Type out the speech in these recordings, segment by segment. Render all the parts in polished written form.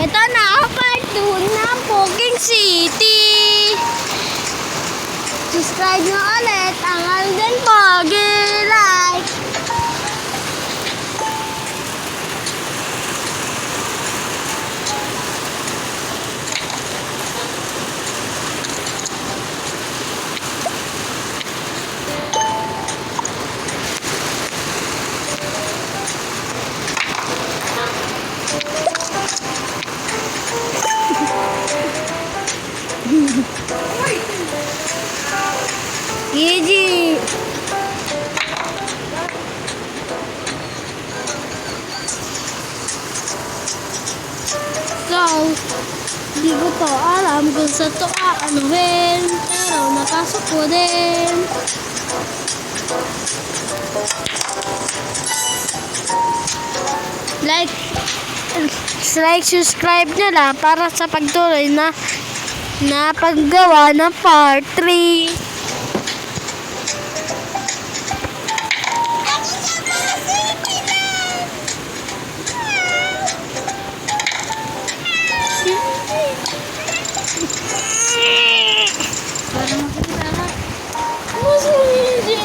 Ito na ang part 2 ng Poking City. Subscribe nyo ulit ang Alden Pogi. Like. Gigi. So, hindi ko to alam kung sa to aanuhin, pero napasok ko din. Like, subscribe nyo lang para sa pagtuloy na paggawa ng part 3. Para makita na. Mashindi.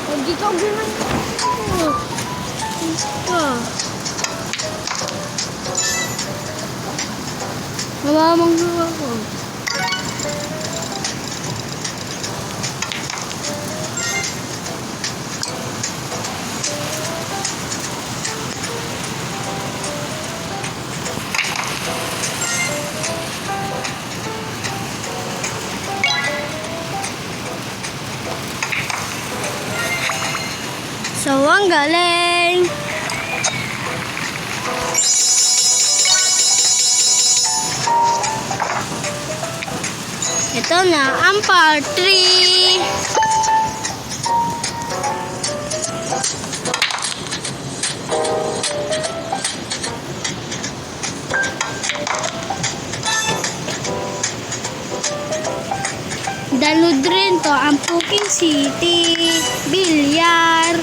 Hindi ka gano'n. Mabamang gawa ko. So, ang galing! Ito na ang part 3. Download rin to ang Poking City, Bilyar.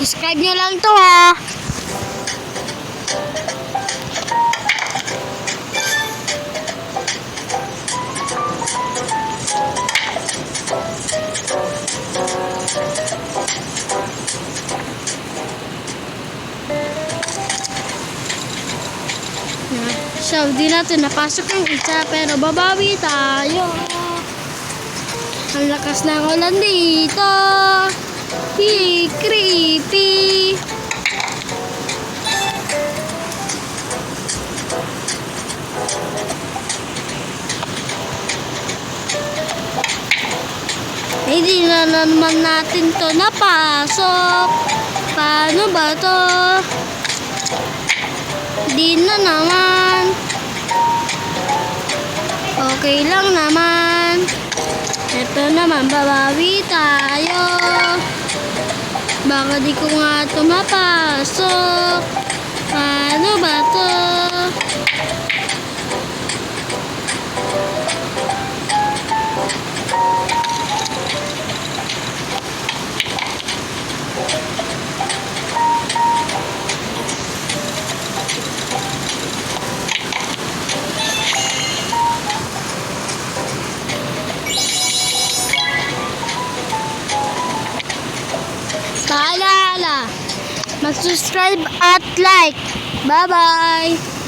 Subscribe nyo lang to ha. So, di natin napasok yung isa, pero babawi tayo. Ang lakas ng ulan dito. Creepy. Hindi na naman natin to napasok. Paano ba to? Di na naman. Okay lang naman. Ito naman, babawi tayo. Baka di ko nga ito mapasok. Paano ba to? Paalala, mag-subscribe at like. Bye-bye!